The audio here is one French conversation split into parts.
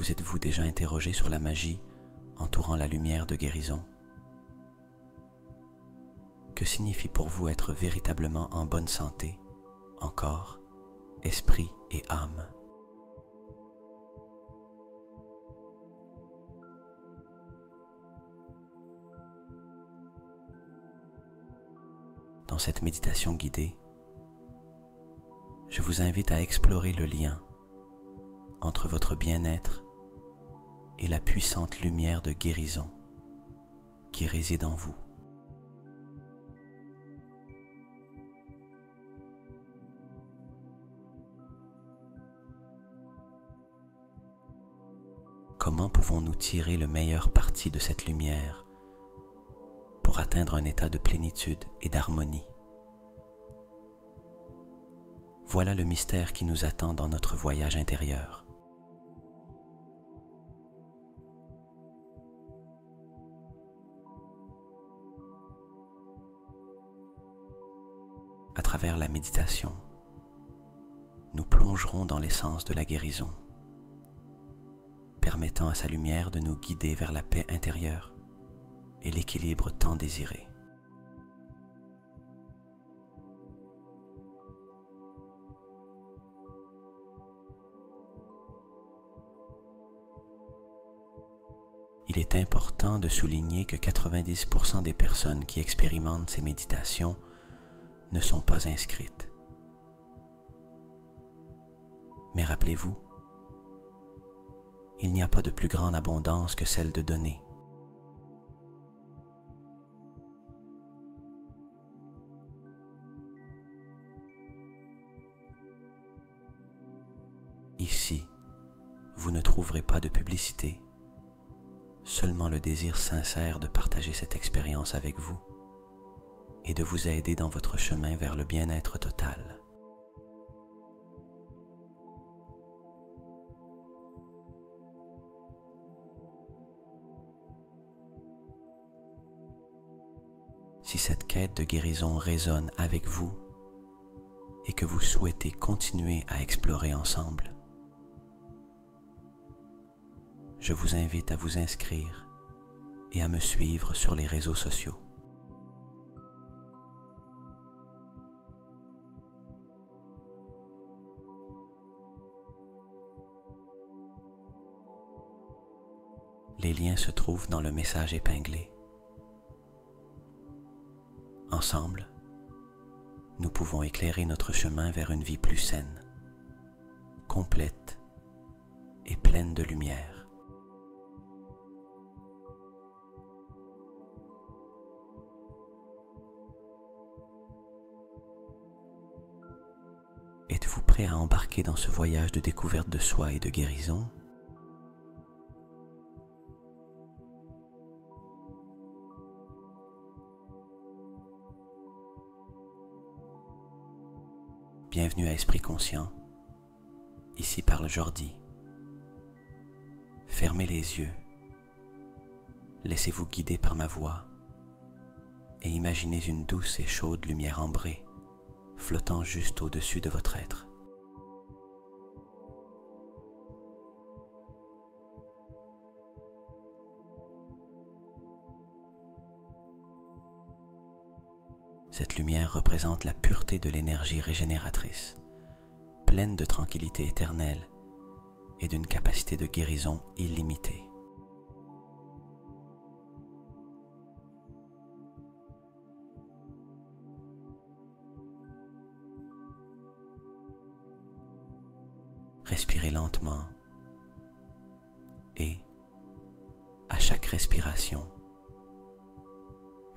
Vous êtes-vous déjà interrogé sur la magie entourant la lumière de guérison? Que signifie pour vous être véritablement en bonne santé, en corps, esprit et âme? Dans cette méditation guidée, je vous invite à explorer le lien entre votre bien-être et la puissante lumière de guérison qui réside en vous. Comment pouvons-nous tirer le meilleur parti de cette lumière pour atteindre un état de plénitude et d'harmonie? Voilà le mystère qui nous attend dans notre voyage intérieur. À travers la méditation, nous plongerons dans l'essence de la guérison, permettant à sa lumière de nous guider vers la paix intérieure et l'équilibre tant désiré. Il est important de souligner que 90% des personnes qui expérimentent ces méditations ne sont pas inscrites. Mais rappelez-vous, il n'y a pas de plus grande abondance que celle de donner. Ici, vous ne trouverez pas de publicité, seulement le désir sincère de partager cette expérience avec vous et de vous aider dans votre chemin vers le bien-être total. Si cette quête de guérison résonne avec vous et que vous souhaitez continuer à explorer ensemble, je vous invite à vous inscrire et à me suivre sur les réseaux sociaux. Les liens se trouvent dans le message épinglé. Ensemble, nous pouvons éclairer notre chemin vers une vie plus saine, complète et pleine de lumière. Êtes-vous prêt à embarquer dans ce voyage de découverte de soi et de guérison? Bienvenue à Esprit Conscient, ici parle Jordi. Fermez les yeux, laissez-vous guider par ma voix et imaginez une douce et chaude lumière ambrée flottant juste au-dessus de votre être. Cette lumière représente la pureté de l'énergie régénératrice, pleine de tranquillité éternelle et d'une capacité de guérison illimitée. Respirez lentement et, à chaque respiration,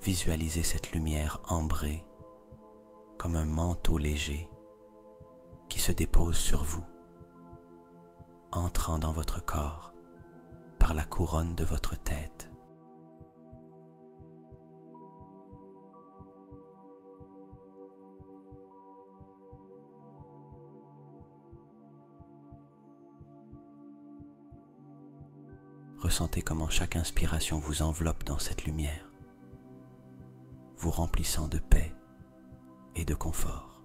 visualisez cette lumière ambrée comme un manteau léger qui se dépose sur vous, entrant dans votre corps par la couronne de votre tête. Ressentez comment chaque inspiration vous enveloppe dans cette lumière, vous remplissant de paix et de confort.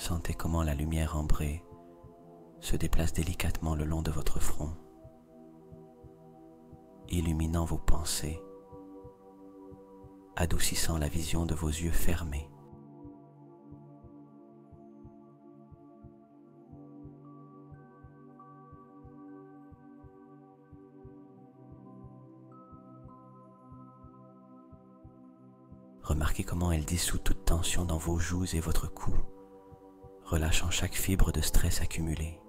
Sentez comment la lumière ambrée se déplace délicatement le long de votre front, illuminant vos pensées, adoucissant la vision de vos yeux fermés. Remarquez comment elle dissout toute tension dans vos joues et votre cou, relâchant chaque fibre de stress accumulée.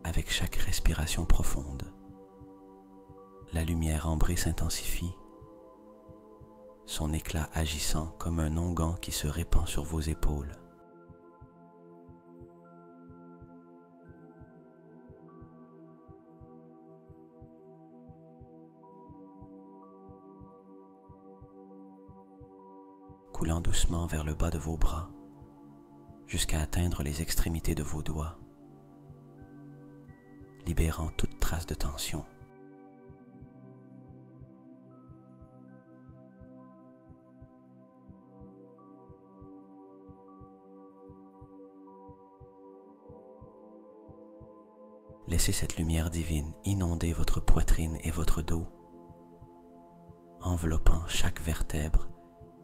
Avec chaque respiration profonde, la lumière ambrée s'intensifie, son éclat agissant comme un onguent qui se répand sur vos épaules. Coulant doucement vers le bas de vos bras, jusqu'à atteindre les extrémités de vos doigts, libérant toute trace de tension. Laissez cette lumière divine inonder votre poitrine et votre dos, enveloppant chaque vertèbre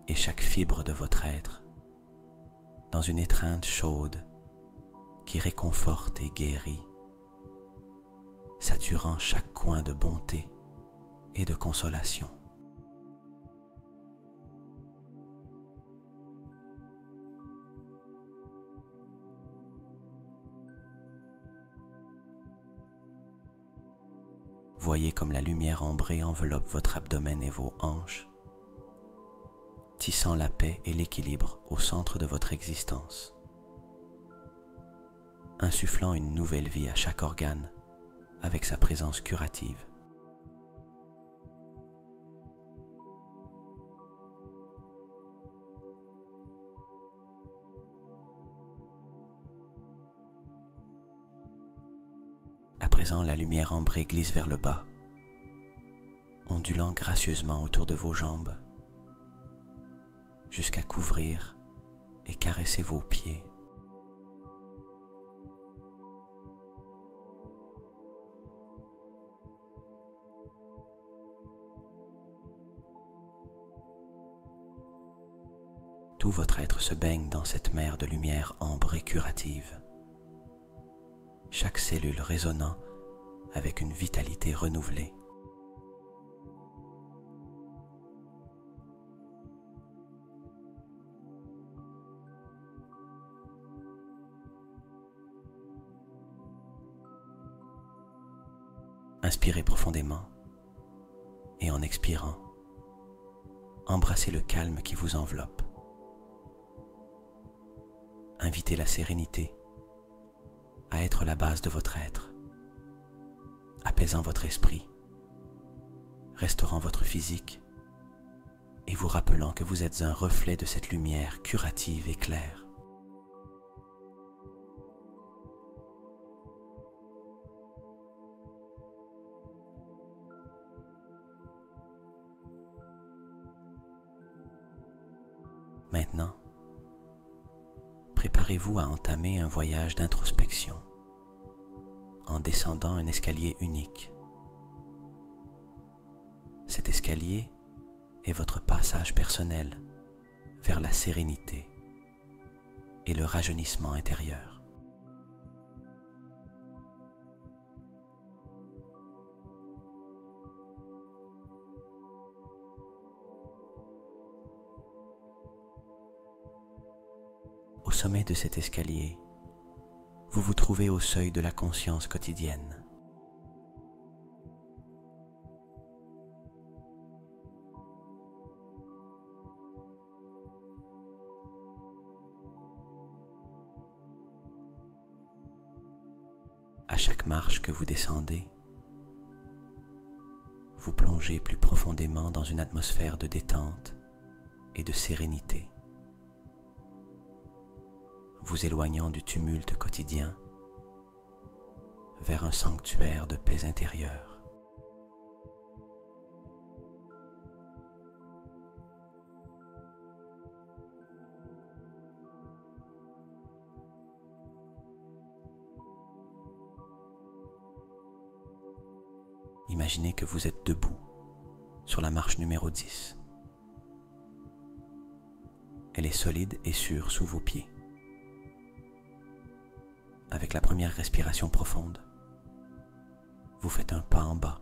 et chaque fibre de votre être, dans une étreinte chaude qui réconforte et guérit, saturant chaque coin de bonté et de consolation. Voyez comme la lumière ambrée enveloppe votre abdomen et vos hanches, tissant la paix et l'équilibre au centre de votre existence, insufflant une nouvelle vie à chaque organe avec sa présence curative. À présent, la lumière ambrée glisse vers le bas, ondulant gracieusement autour de vos jambes, jusqu'à couvrir et caresser vos pieds. Tout votre être se baigne dans cette mer de lumière ambrée curative, chaque cellule résonnant avec une vitalité renouvelée. Inspirez profondément et en expirant, embrassez le calme qui vous enveloppe. Invitez la sérénité à être la base de votre être, apaisant votre esprit, restaurant votre physique et vous rappelant que vous êtes un reflet de cette lumière curative et claire. Maintenant, préparez-vous à entamer un voyage d'introspection en descendant un escalier unique. Cet escalier est votre passage personnel vers la sérénité et le rajeunissement intérieur. Au sommet de cet escalier, vous vous trouvez au seuil de la conscience quotidienne. À chaque marche que vous descendez, vous plongez plus profondément dans une atmosphère de détente et de sérénité, vous éloignant du tumulte quotidien vers un sanctuaire de paix intérieure. Imaginez que vous êtes debout sur la marche numéro 10. Elle est solide et sûre sous vos pieds. Avec la première respiration profonde, vous faites un pas en bas.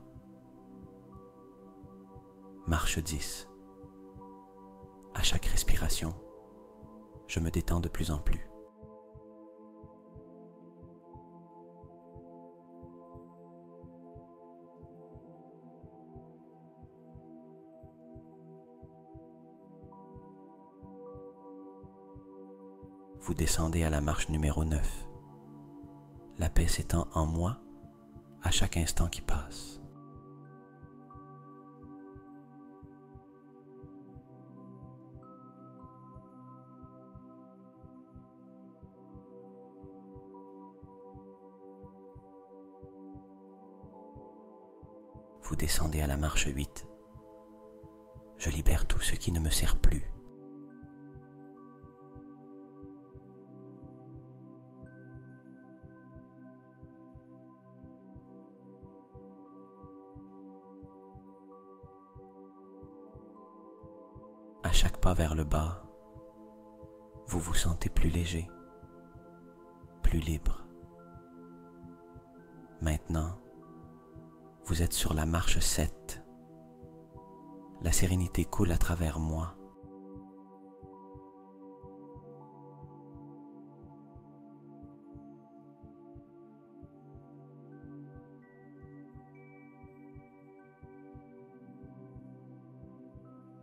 Marche 10. À chaque respiration, je me détends de plus en plus. Vous descendez à la marche numéro 9. La paix s'étend en moi à chaque instant qui passe. Vous descendez à la marche 8. Je libère tout ce qui ne me sert plus. À chaque pas vers le bas, vous vous sentez plus léger, plus libre. Maintenant, vous êtes sur la marche 7. La sérénité coule à travers moi.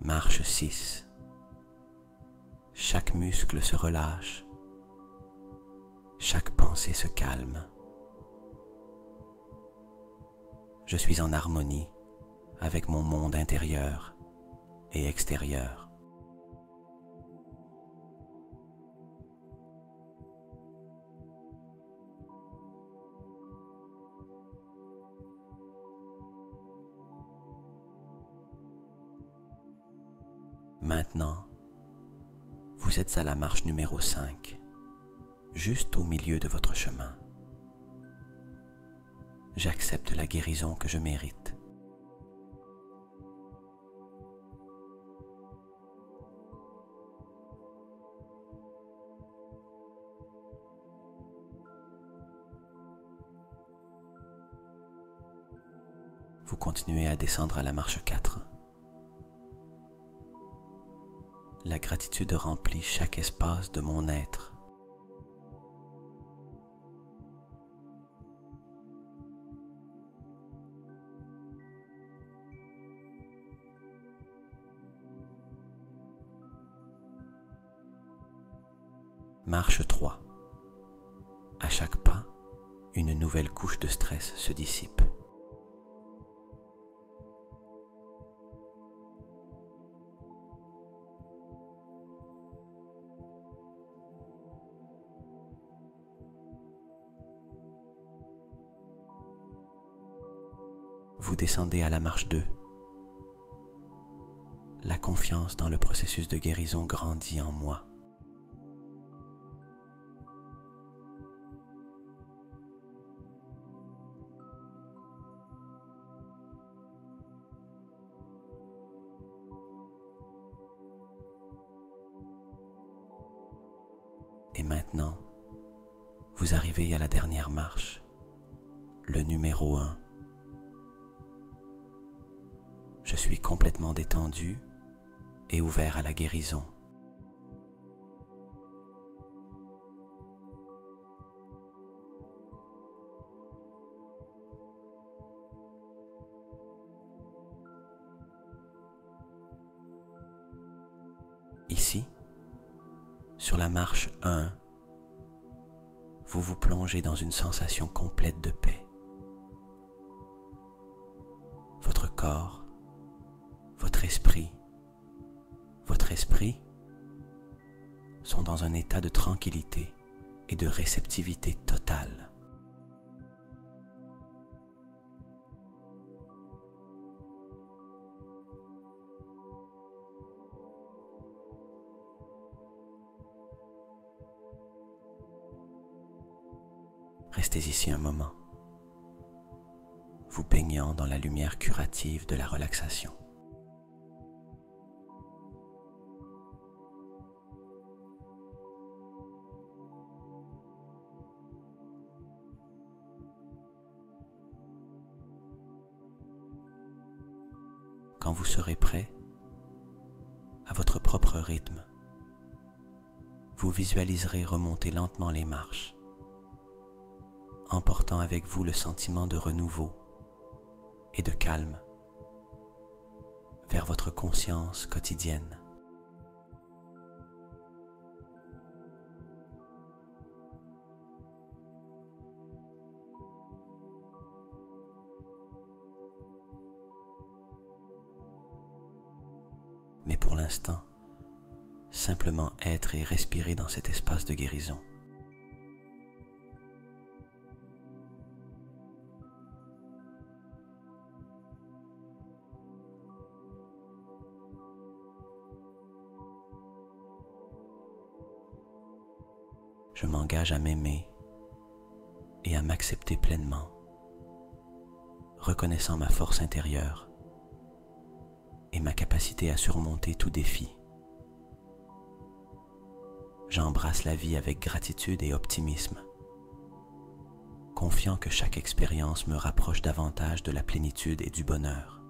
Marche 6. Chaque muscle se relâche. Chaque pensée se calme. Je suis en harmonie avec mon monde intérieur et extérieur. Maintenant, vous êtes à la marche numéro 5, juste au milieu de votre chemin. J'accepte la guérison que je mérite. Vous continuez à descendre à la marche 4. La gratitude remplit chaque espace de mon être. Marche 3. À chaque pas, une nouvelle couche de stress se dissipe. Vous descendez à la marche 2. La confiance dans le processus de guérison grandit en moi. Et maintenant, vous arrivez à la dernière marche, le numéro 1. Je suis complètement détendu et ouvert à la guérison. Ici, sur la marche 1, vous vous plongez dans une sensation complète de paix. Votre corps, votre esprit sont dans un état de tranquillité et de réceptivité totale. Restez ici un moment, vous baignant dans la lumière curative de la relaxation. Quand vous serez prêt, à votre propre rythme, vous visualiserez remonter lentement les marches, emportant avec vous le sentiment de renouveau et de calme vers votre conscience quotidienne. Mais pour l'instant, simplement être et respirer dans cet espace de guérison. Je m'engage à m'aimer et à m'accepter pleinement, reconnaissant ma force intérieure et ma capacité à surmonter tout défi. J'embrasse la vie avec gratitude et optimisme, confiant que chaque expérience me rapproche davantage de la plénitude et du bonheur.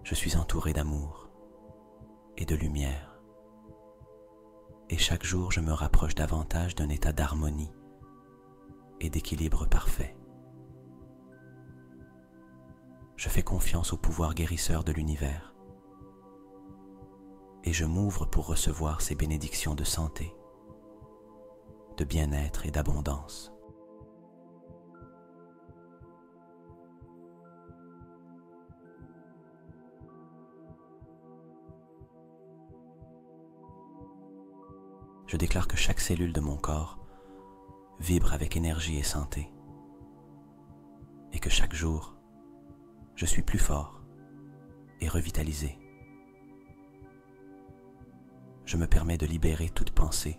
Je suis entouré d'amour et de lumière, et chaque jour je me rapproche davantage d'un état d'harmonie et d'équilibre parfait. Je fais confiance au pouvoir guérisseur de l'univers, et je m'ouvre pour recevoir ses bénédictions de santé, de bien-être et d'abondance. Je déclare que chaque cellule de mon corps vibre avec énergie et santé, et que chaque jour, je suis plus fort et revitalisé. Je me permets de libérer toute pensée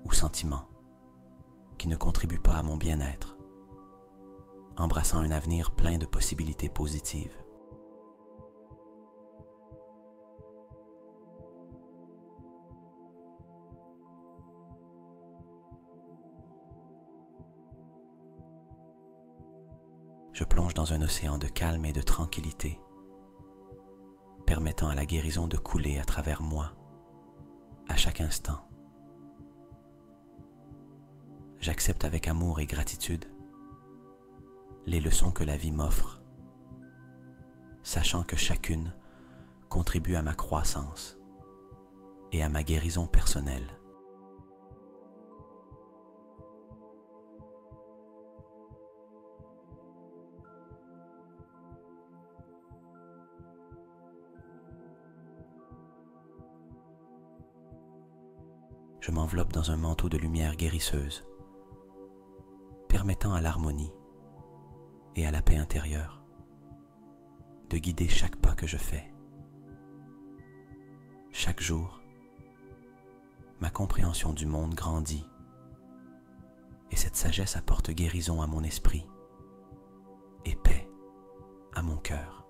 ou sentiment qui ne contribue pas à mon bien-être, embrassant un avenir plein de possibilités positives. Je plonge dans un océan de calme et de tranquillité, permettant à la guérison de couler à travers moi, à chaque instant. J'accepte avec amour et gratitude les leçons que la vie m'offre, sachant que chacune contribue à ma croissance et à ma guérison personnelle. Je m'enveloppe dans un manteau de lumière guérisseuse, permettant à l'harmonie et à la paix intérieure de guider chaque pas que je fais. Chaque jour, ma compréhension du monde grandit et cette sagesse apporte guérison à mon esprit et paix à mon cœur.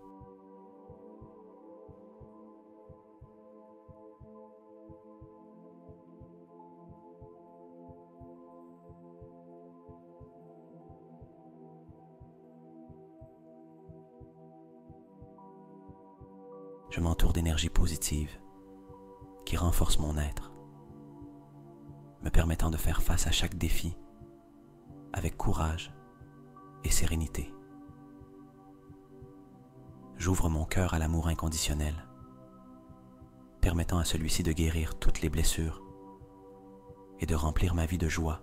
Je m'entoure d'énergie positive qui renforce mon être, me permettant de faire face à chaque défi avec courage et sérénité. J'ouvre mon cœur à l'amour inconditionnel, permettant à celui-ci de guérir toutes les blessures et de remplir ma vie de joie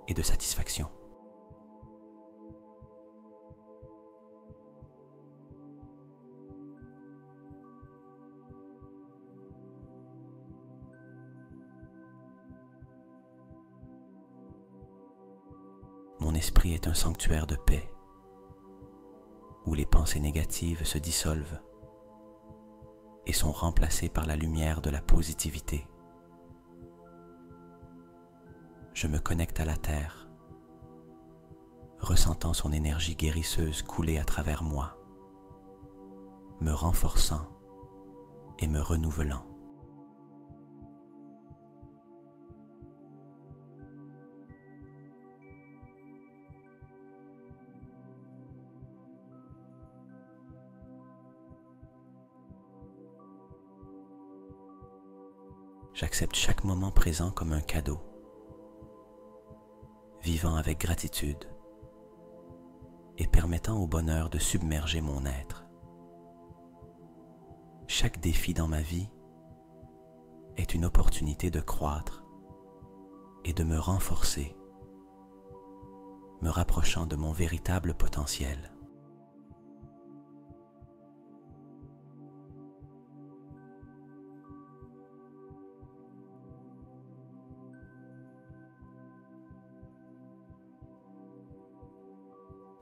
et de satisfaction. Mon esprit est un sanctuaire de paix où les pensées négatives se dissolvent et sont remplacées par la lumière de la positivité. Je me connecte à la terre, ressentant son énergie guérisseuse couler à travers moi, me renforçant et me renouvelant. J'accepte chaque moment présent comme un cadeau, vivant avec gratitude et permettant au bonheur de submerger mon être. Chaque défi dans ma vie est une opportunité de croître et de me renforcer, me rapprochant de mon véritable potentiel.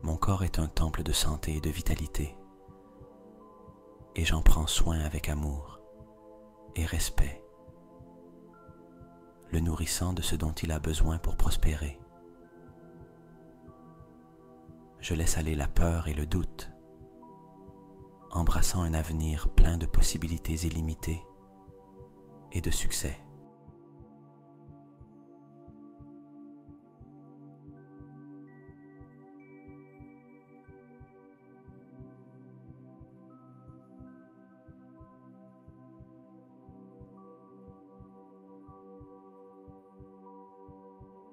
Mon corps est un temple de santé et de vitalité, et j'en prends soin avec amour et respect, le nourrissant de ce dont il a besoin pour prospérer. Je laisse aller la peur et le doute, embrassant un avenir plein de possibilités illimitées et de succès.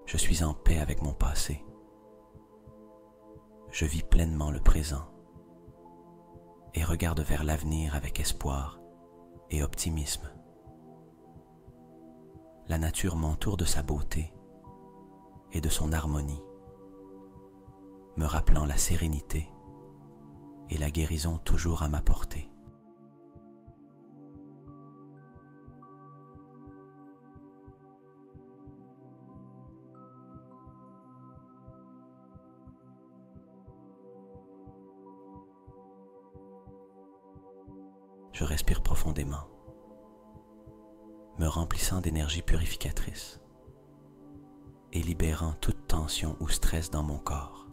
Je suis en paix avec mon passé. Je vis pleinement le présent et regarde vers l'avenir avec espoir et optimisme. La nature m'entoure de sa beauté et de son harmonie, me rappelant la sérénité et la guérison toujours à ma portée. Je respire profondément, me remplissant d'énergie purificatrice et libérant toute tension ou stress dans mon corps.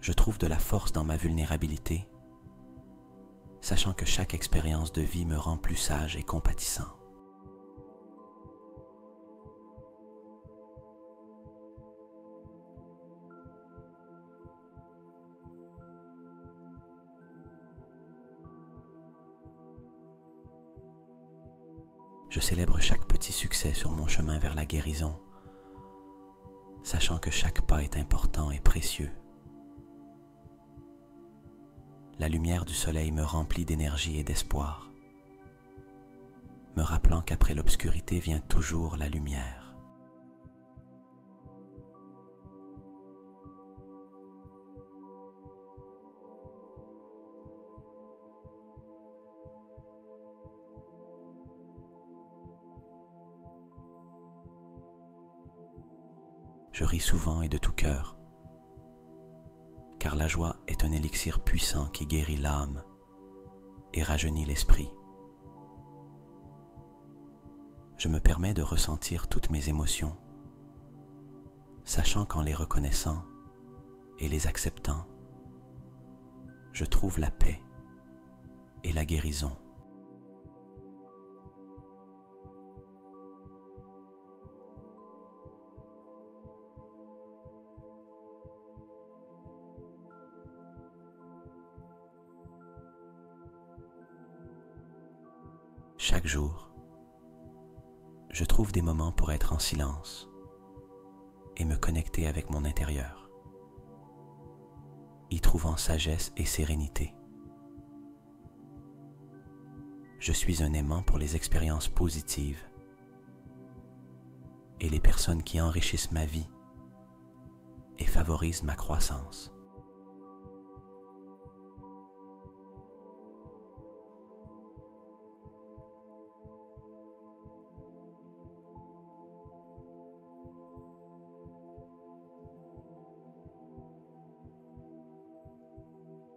Je trouve de la force dans ma vulnérabilité, sachant que chaque expérience de vie me rend plus sage et compatissant. Je célèbre chaque petit succès sur mon chemin vers la guérison, sachant que chaque pas est important et précieux. La lumière du soleil me remplit d'énergie et d'espoir, me rappelant qu'après l'obscurité vient toujours la lumière. Je ris souvent et de tout cœur, car la joie est un élixir puissant qui guérit l'âme et rajeunit l'esprit. Je me permets de ressentir toutes mes émotions, sachant qu'en les reconnaissant et les acceptant, je trouve la paix et la guérison. Chaque jour, je trouve des moments pour être en silence et me connecter avec mon intérieur, y trouvant sagesse et sérénité. Je suis un aimant pour les expériences positives et les personnes qui enrichissent ma vie et favorisent ma croissance.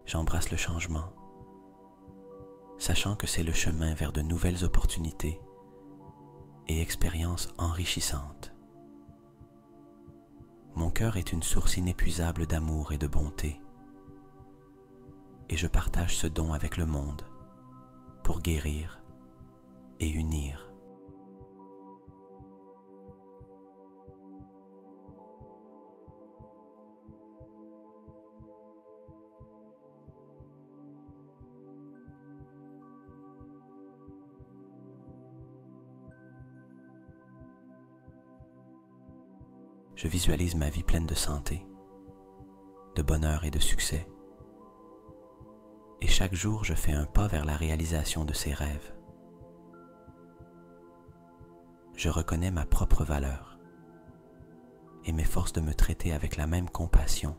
J'embrasse le changement, sachant que c'est le chemin vers de nouvelles opportunités et expériences enrichissantes. Mon cœur est une source inépuisable d'amour et de bonté, et je partage ce don avec le monde pour guérir et unir. Je visualise ma vie pleine de santé, de bonheur et de succès. Et chaque jour, je fais un pas vers la réalisation de ces rêves. Je reconnais ma propre valeur et m'efforce de me traiter avec la même compassion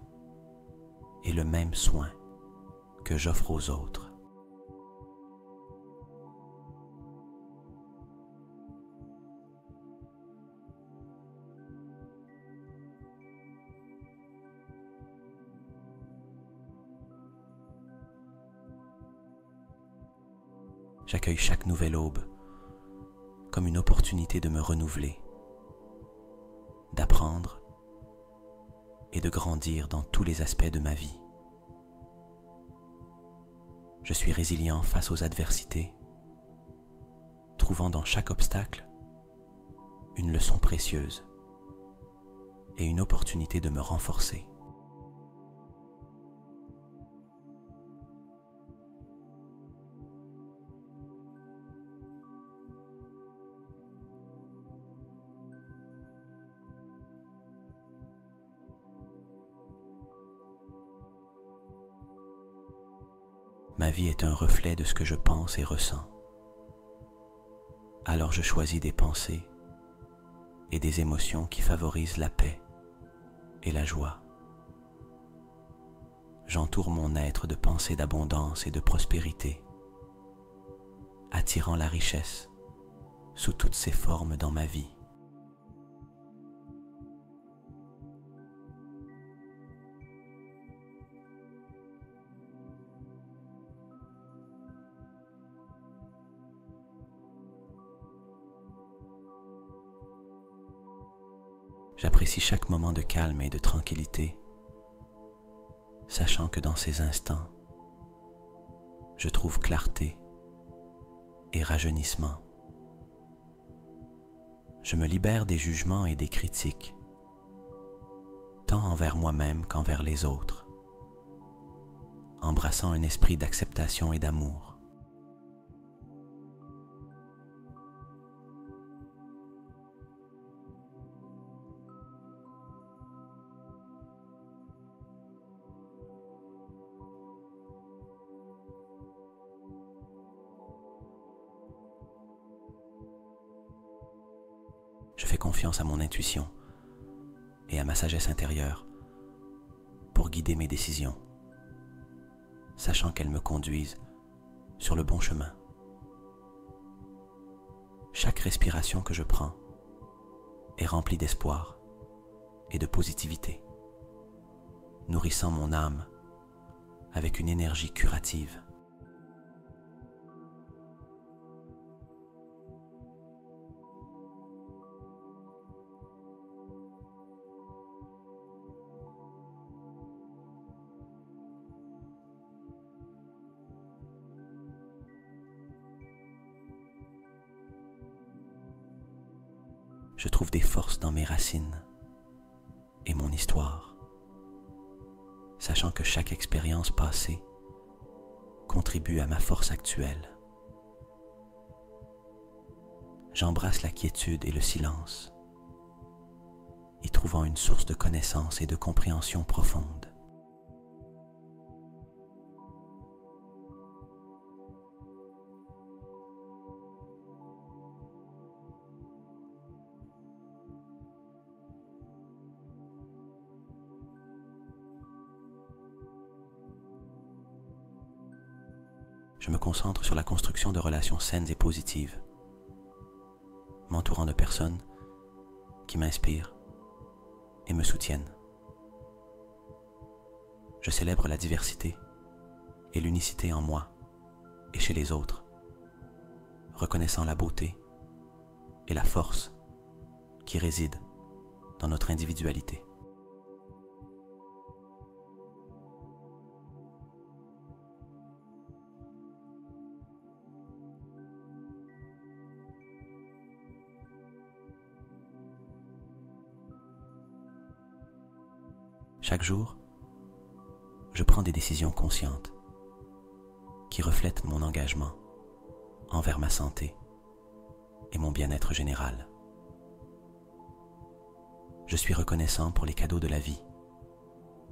et le même soin que j'offre aux autres. J'accueille chaque nouvelle aube comme une opportunité de me renouveler, d'apprendre et de grandir dans tous les aspects de ma vie. Je suis résilient face aux adversités, trouvant dans chaque obstacle une leçon précieuse et une opportunité de me renforcer. Ma vie est un reflet de ce que je pense et ressens. Alors je choisis des pensées et des émotions qui favorisent la paix et la joie. J'entoure mon être de pensées d'abondance et de prospérité, attirant la richesse sous toutes ses formes dans ma vie. J'apprécie chaque moment de calme et de tranquillité, sachant que dans ces instants, je trouve clarté et rajeunissement. Je me libère des jugements et des critiques, tant envers moi-même qu'envers les autres, embrassant un esprit d'acceptation et d'amour. Je fais confiance à mon intuition et à ma sagesse intérieure pour guider mes décisions, sachant qu'elles me conduisent sur le bon chemin. Chaque respiration que je prends est remplie d'espoir et de positivité, nourrissant mon âme avec une énergie curative. Je trouve des forces dans mes racines et mon histoire, sachant que chaque expérience passée contribue à ma force actuelle. J'embrasse la quiétude et le silence, y trouvant une source de connaissance et de compréhension profonde. Je me concentre sur la construction de relations saines et positives, m'entourant de personnes qui m'inspirent et me soutiennent. Je célèbre la diversité et l'unicité en moi et chez les autres, reconnaissant la beauté et la force qui résident dans notre individualité. Chaque jour, je prends des décisions conscientes qui reflètent mon engagement envers ma santé et mon bien-être général. Je suis reconnaissant pour les cadeaux de la vie,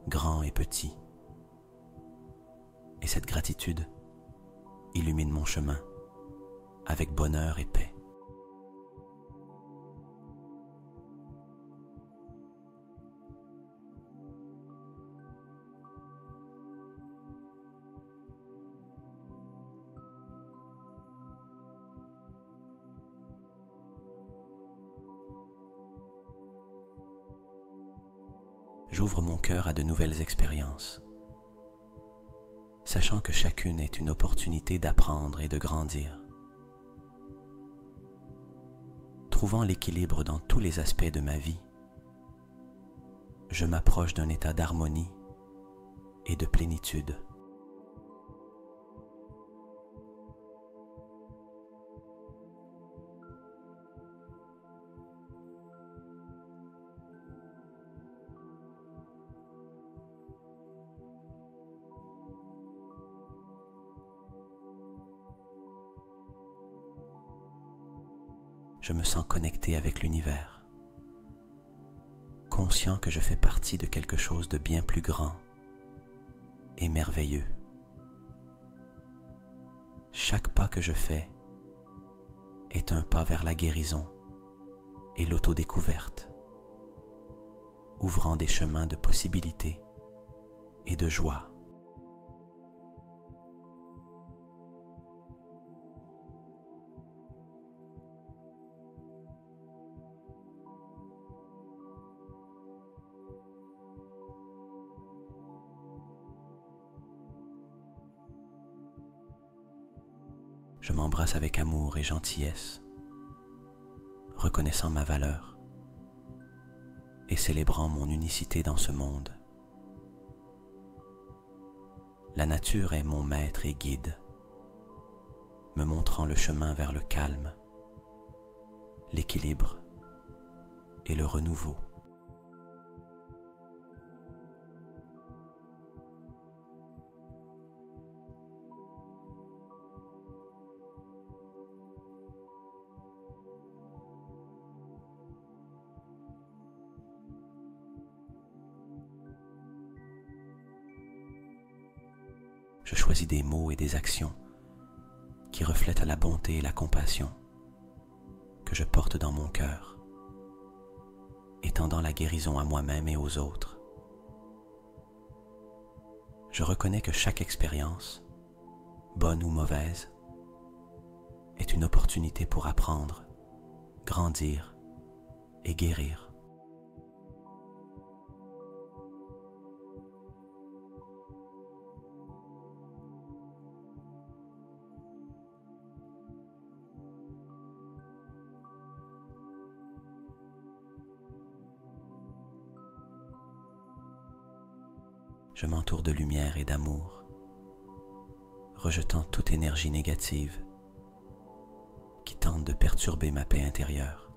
grands et petits. Et cette gratitude illumine mon chemin avec bonheur et paix. J'ouvre mon cœur à de nouvelles expériences, sachant que chacune est une opportunité d'apprendre et de grandir. Trouvant l'équilibre dans tous les aspects de ma vie, je m'approche d'un état d'harmonie et de plénitude. Je me sens connecté avec l'univers, conscient que je fais partie de quelque chose de bien plus grand et merveilleux. Chaque pas que je fais est un pas vers la guérison et l'autodécouverte, ouvrant des chemins de possibilités et de joie. Je m'embrasse avec amour et gentillesse, reconnaissant ma valeur et célébrant mon unicité dans ce monde. La nature est mon maître et guide, me montrant le chemin vers le calme, l'équilibre et le renouveau. Je choisis des mots et des actions qui reflètent la bonté et la compassion que je porte dans mon cœur, étendant la guérison à moi-même et aux autres. Je reconnais que chaque expérience, bonne ou mauvaise, est une opportunité pour apprendre, grandir et guérir. Je m'entoure de lumière et d'amour, rejetant toute énergie négative qui tente de perturber ma paix intérieure.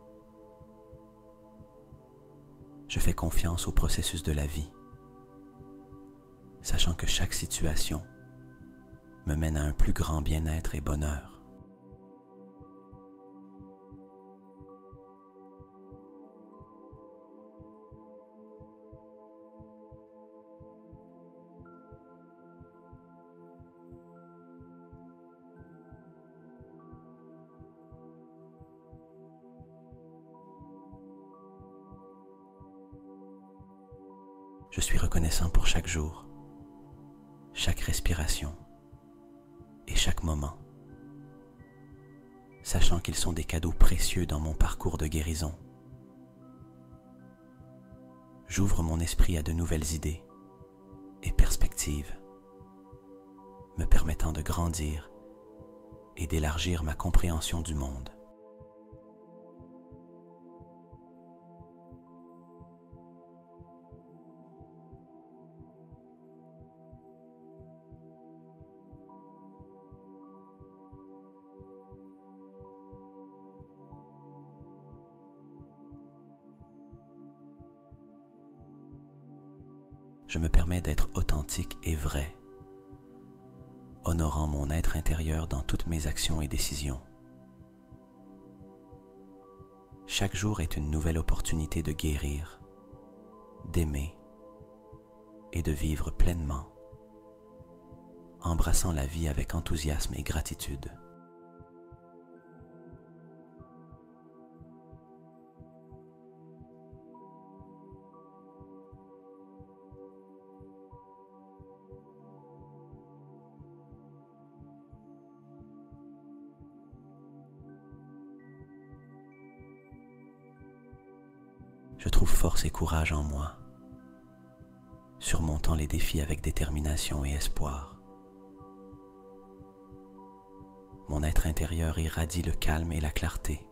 Je fais confiance au processus de la vie, sachant que chaque situation me mène à un plus grand bien-être et bonheur. Je suis reconnaissant pour chaque jour, chaque respiration et chaque moment, sachant qu'ils sont des cadeaux précieux dans mon parcours de guérison. J'ouvre mon esprit à de nouvelles idées et perspectives, me permettant de grandir et d'élargir ma compréhension du monde. Je me permets d'être authentique et vrai, honorant mon être intérieur dans toutes mes actions et décisions. Chaque jour est une nouvelle opportunité de guérir, d'aimer et de vivre pleinement, embrassant la vie avec enthousiasme et gratitude. Je trouve force et courage en moi, surmontant les défis avec détermination et espoir. Mon être intérieur irradie le calme et la clarté,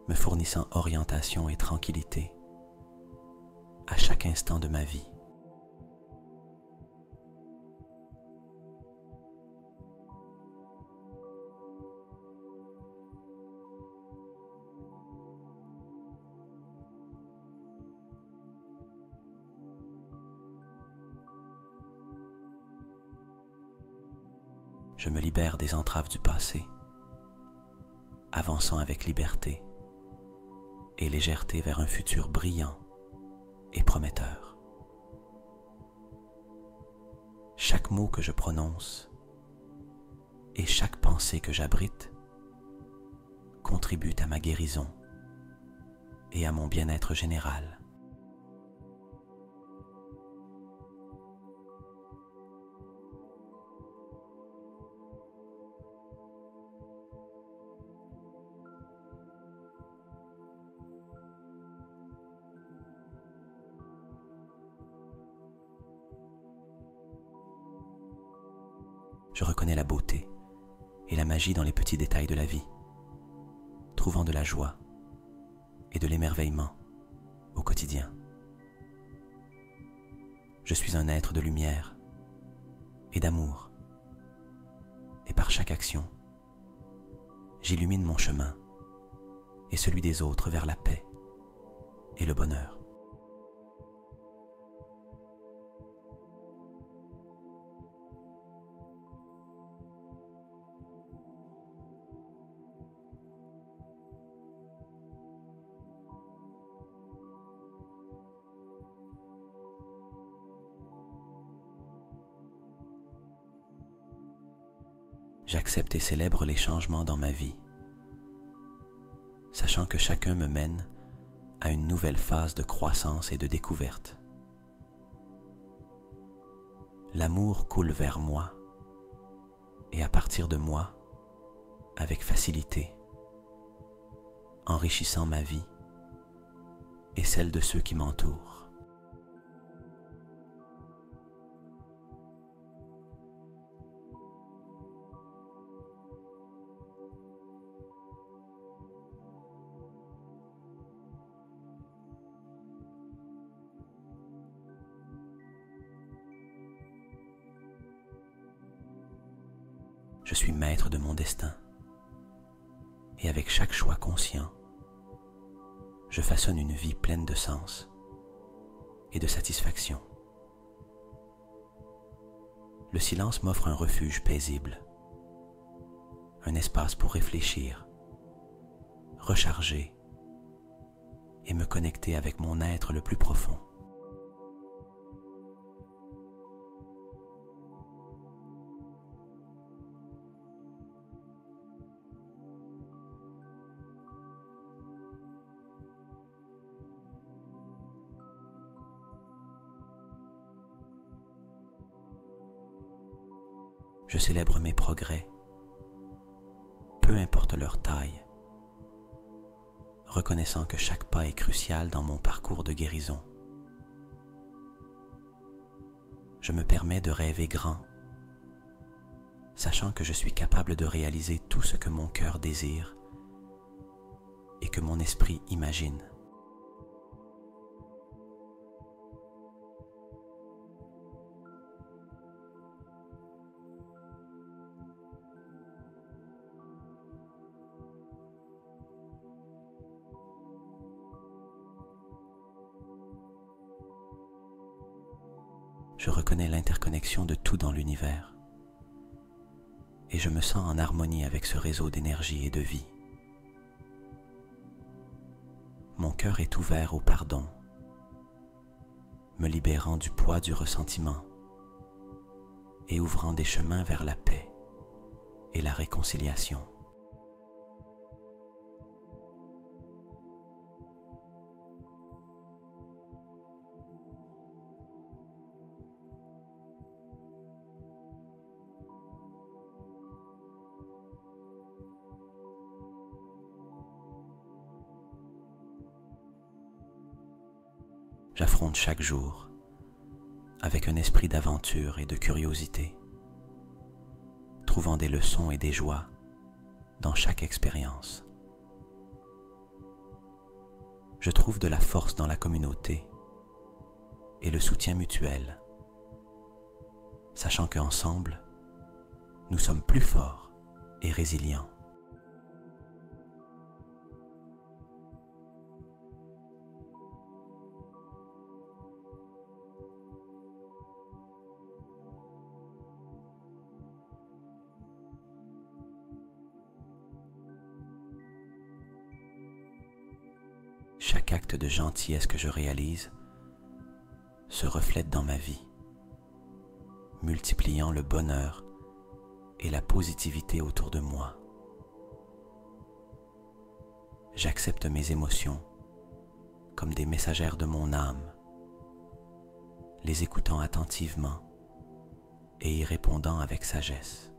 me fournissant orientation et tranquillité à chaque instant de ma vie. Je me libère des entraves du passé, avançant avec liberté et légèreté vers un futur brillant et prometteur. Chaque mot que je prononce et chaque pensée que j'abrite contribuent à ma guérison et à mon bien-être général. Je reconnais la beauté et la magie dans les petits détails de la vie, trouvant de la joie et de l'émerveillement au quotidien. Je suis un être de lumière et d'amour, et par chaque action, j'illumine mon chemin et celui des autres vers la paix et le bonheur. J'accepte et célèbre les changements dans ma vie, sachant que chacun me mène à une nouvelle phase de croissance et de découverte. L'amour coule vers moi et à partir de moi avec facilité, enrichissant ma vie et celle de ceux qui m'entourent. Je suis maître de mon destin et avec chaque choix conscient, je façonne une vie pleine de sens et de satisfaction. Le silence m'offre un refuge paisible, un espace pour réfléchir, recharger et me connecter avec mon être le plus profond. Je célèbre mes progrès, peu importe leur taille, reconnaissant que chaque pas est crucial dans mon parcours de guérison. Je me permets de rêver grand sachant que je suis capable de réaliser tout ce que mon cœur désire et que mon esprit imagine. Je reconnais l'interconnexion de tout dans l'univers et je me sens en harmonie avec ce réseau d'énergie et de vie. Mon cœur est ouvert au pardon, me libérant du poids du ressentiment et ouvrant des chemins vers la paix et la réconciliation. J'affronte chaque jour avec un esprit d'aventure et de curiosité, trouvant des leçons et des joies dans chaque expérience. Je trouve de la force dans la communauté et le soutien mutuel, sachant qu'ensemble, nous sommes plus forts et résilients. Chaque acte de gentillesse que je réalise se reflète dans ma vie, multipliant le bonheur et la positivité autour de moi. J'accepte mes émotions comme des messagères de mon âme, les écoutant attentivement et y répondant avec sagesse.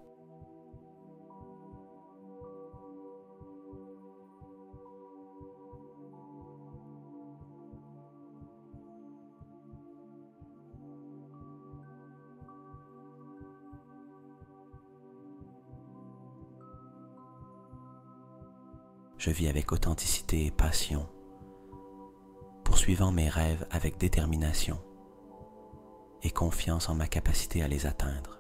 Je vis avec authenticité et passion, poursuivant mes rêves avec détermination et confiance en ma capacité à les atteindre.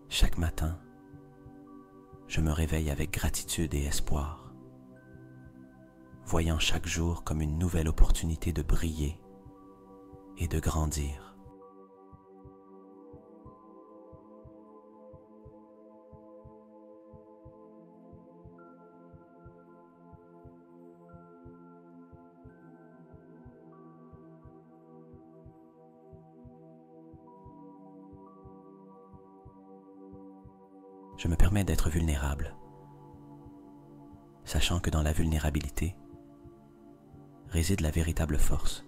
Chaque matin, je me réveille avec gratitude et espoir, voyant chaque jour comme une nouvelle opportunité de briller et de grandir. Je me permets d'être vulnérable, sachant que dans la vulnérabilité réside la véritable force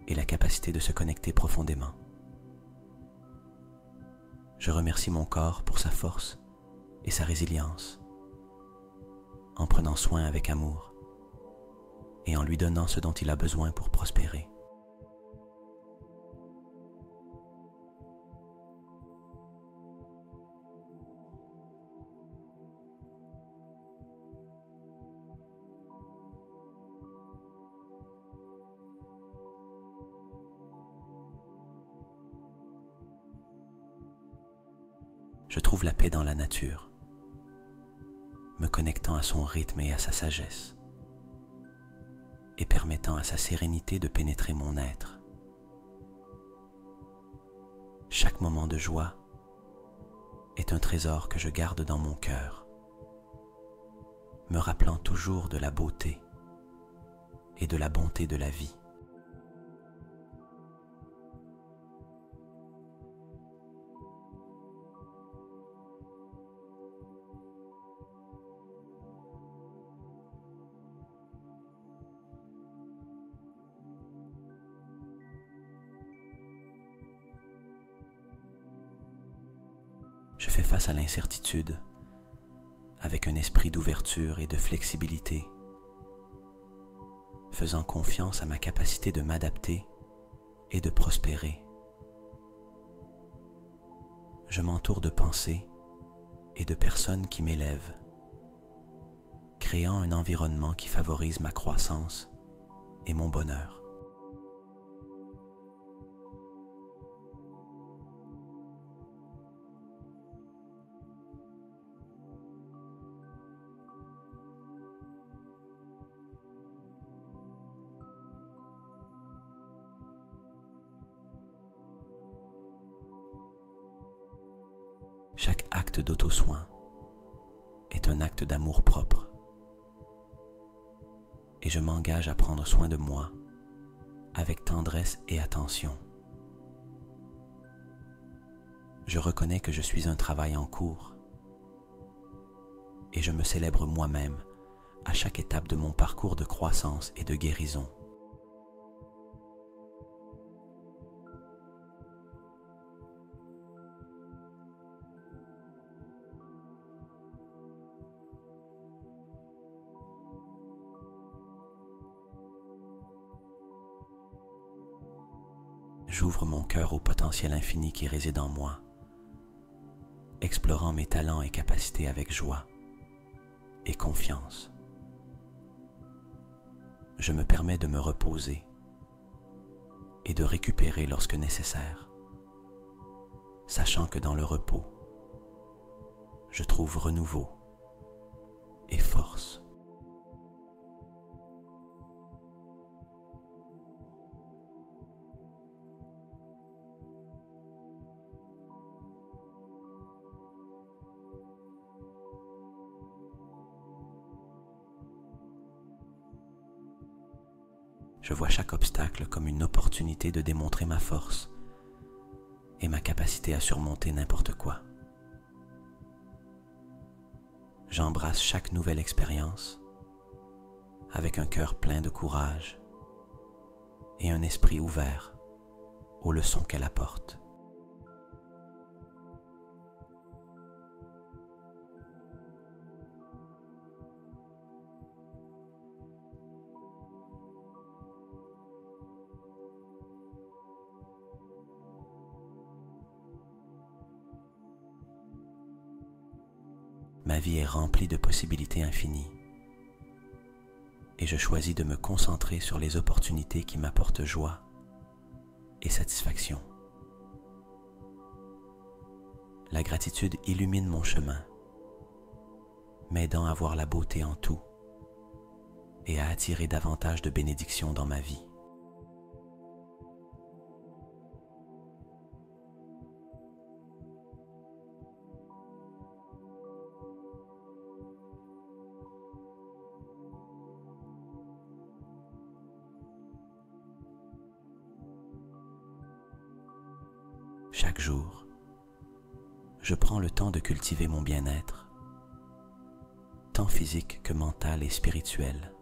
et la capacité de se connecter profondément. Je remercie mon corps pour sa force et sa résilience, en prenant soin avec amour et en lui donnant ce dont il a besoin pour prospérer. Je trouve la paix dans la nature, me connectant à son rythme et à sa sagesse, et permettant à sa sérénité de pénétrer mon être. Chaque moment de joie est un trésor que je garde dans mon cœur, me rappelant toujours de la beauté et de la bonté de la vie. Je fais face à l'incertitude avec un esprit d'ouverture et de flexibilité, faisant confiance à ma capacité de m'adapter et de prospérer. Je m'entoure de pensées et de personnes qui m'élèvent, créant un environnement qui favorise ma croissance et mon bonheur. Chaque acte d'auto-soin est un acte d'amour-propre et je m'engage à prendre soin de moi avec tendresse et attention. Je reconnais que je suis un travail en cours et je me célèbre moi-même à chaque étape de mon parcours de croissance et de guérison. J'ouvre mon cœur au potentiel infini qui réside en moi, explorant mes talents et capacités avec joie et confiance. Je me permets de me reposer et de récupérer lorsque nécessaire, sachant que dans le repos, je trouve renouveau et force. Je vois chaque obstacle comme une opportunité de démontrer ma force et ma capacité à surmonter n'importe quoi. J'embrasse chaque nouvelle expérience avec un cœur plein de courage et un esprit ouvert aux leçons qu'elle apporte. Ma vie est remplie de possibilités infinies et je choisis de me concentrer sur les opportunités qui m'apportent joie et satisfaction. La gratitude illumine mon chemin, m'aidant à voir la beauté en tout et à attirer davantage de bénédictions dans ma vie. Chaque jour, je prends le temps de cultiver mon bien-être, tant physique que mental et spirituel.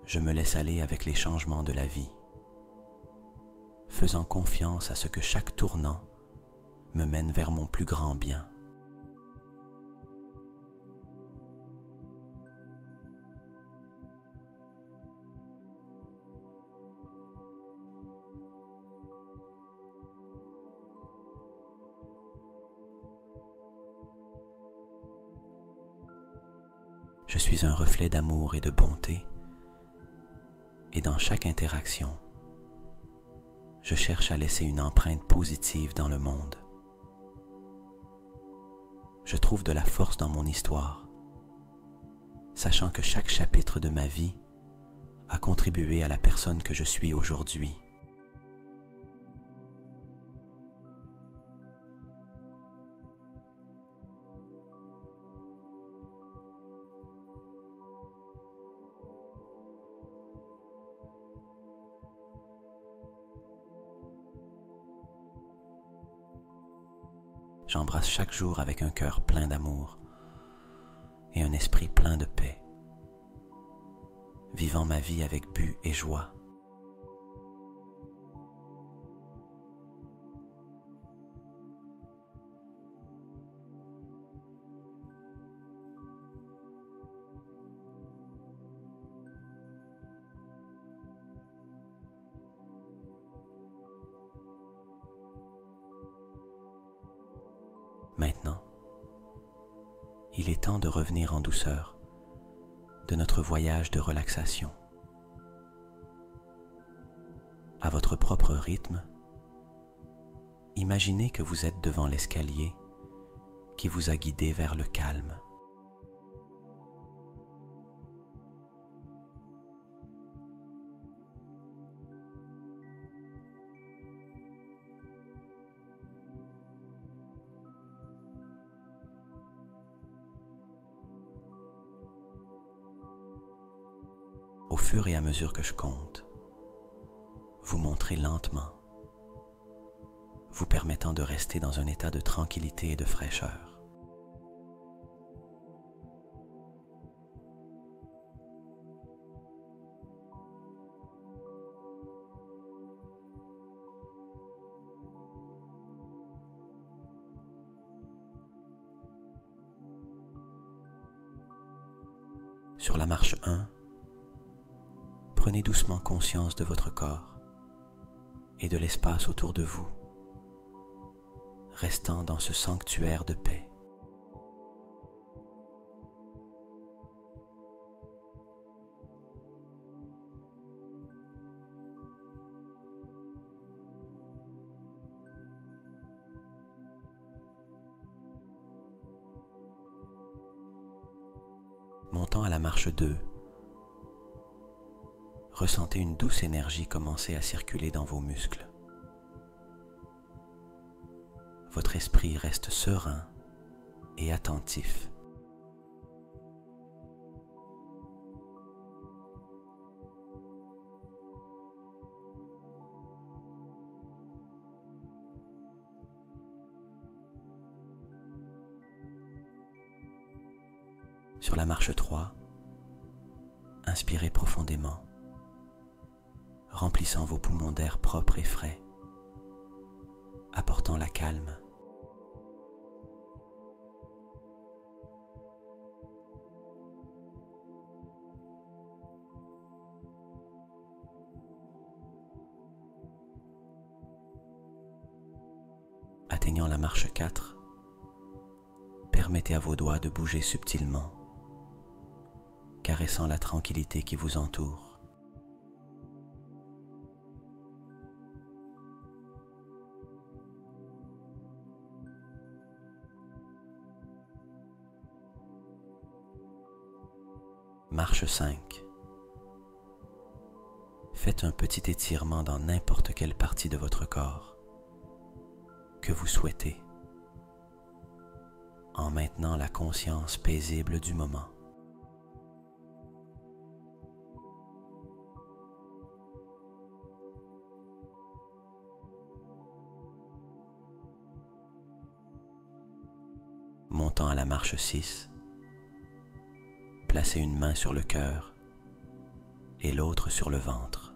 Je me laisse aller avec les changements de la vie, faisant confiance à ce que chaque tournant me mène vers mon plus grand bien. Je suis un reflet d'amour et de bonté, et dans chaque interaction, je cherche à laisser une empreinte positive dans le monde. Je trouve de la force dans mon histoire, sachant que chaque chapitre de ma vie a contribué à la personne que je suis aujourd'hui. J'embrasse chaque jour avec un cœur plein d'amour et un esprit plein de paix, vivant ma vie avec but et joie. Maintenant, il est temps de revenir en douceur de notre voyage de relaxation. À votre propre rythme, imaginez que vous êtes devant l'escalier qui vous a guidé vers le calme. Au fur et à mesure que je compte, vous montrez lentement, vous permettant de rester dans un état de tranquillité et de fraîcheur. Sur la marche 1, prenez doucement conscience de votre corps et de l'espace autour de vous, restant dans ce sanctuaire de paix. Montant à la marche 2, ressentez une douce énergie commencer à circuler dans vos muscles. Votre esprit reste serein et attentif. Sur la marche 3, inspirez profondément, remplissant vos poumons d'air propre et frais, apportant la calme. Atteignant la marche 4, permettez à vos doigts de bouger subtilement, caressant la tranquillité qui vous entoure. Marche 5. Faites un petit étirement dans n'importe quelle partie de votre corps que vous souhaitez, en maintenant la conscience paisible du moment. Montant à la marche 6, placez une main sur le cœur et l'autre sur le ventre.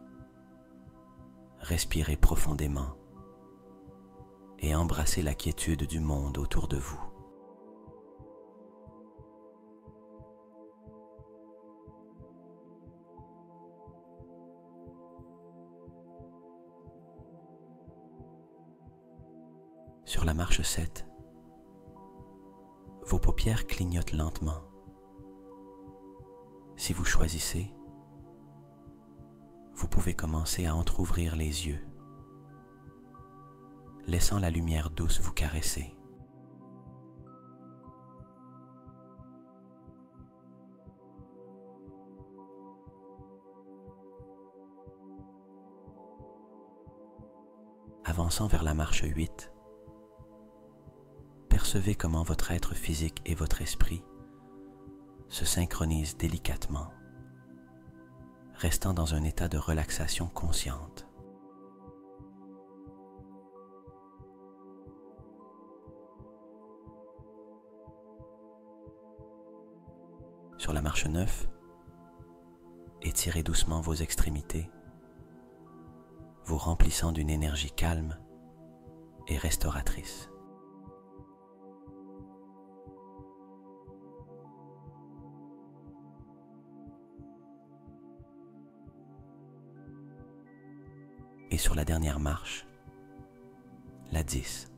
Respirez profondément et embrassez la quiétude du monde autour de vous. Sur la marche 7, vos paupières clignotent lentement. Si vous choisissez, vous pouvez commencer à entrouvrir les yeux, laissant la lumière douce vous caresser. Avançant vers la marche 8, percevez comment votre être physique et votre esprit se synchronisent délicatement, restant dans un état de relaxation consciente. Sur la marche 9, étirez doucement vos extrémités, vous remplissant d'une énergie calme et restauratrice. Et sur la dernière marche, la 10,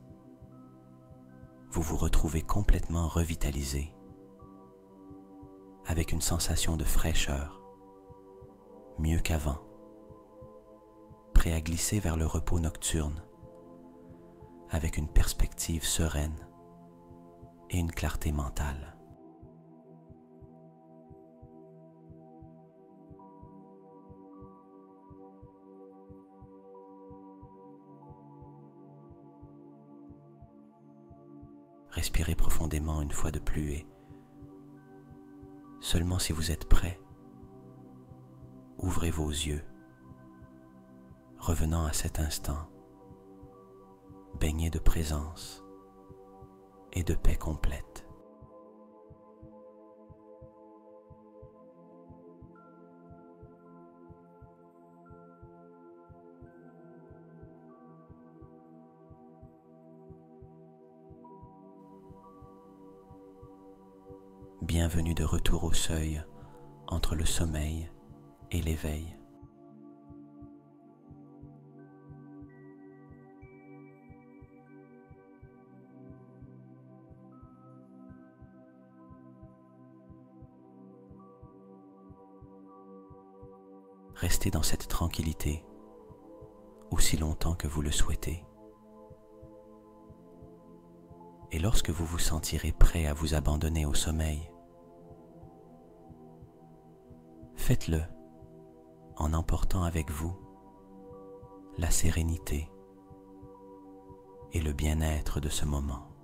vous vous retrouvez complètement revitalisé, avec une sensation de fraîcheur, mieux qu'avant, prêt à glisser vers le repos nocturne, avec une perspective sereine et une clarté mentale. Respirez profondément une fois de plus et, seulement si vous êtes prêt, ouvrez vos yeux, revenant à cet instant, baigné de présence et de paix complète. Bienvenue de retour au seuil entre le sommeil et l'éveil. Restez dans cette tranquillité aussi longtemps que vous le souhaitez. Et lorsque vous vous sentirez prêt à vous abandonner au sommeil, faites-le en emportant avec vous la sérénité et le bien-être de ce moment.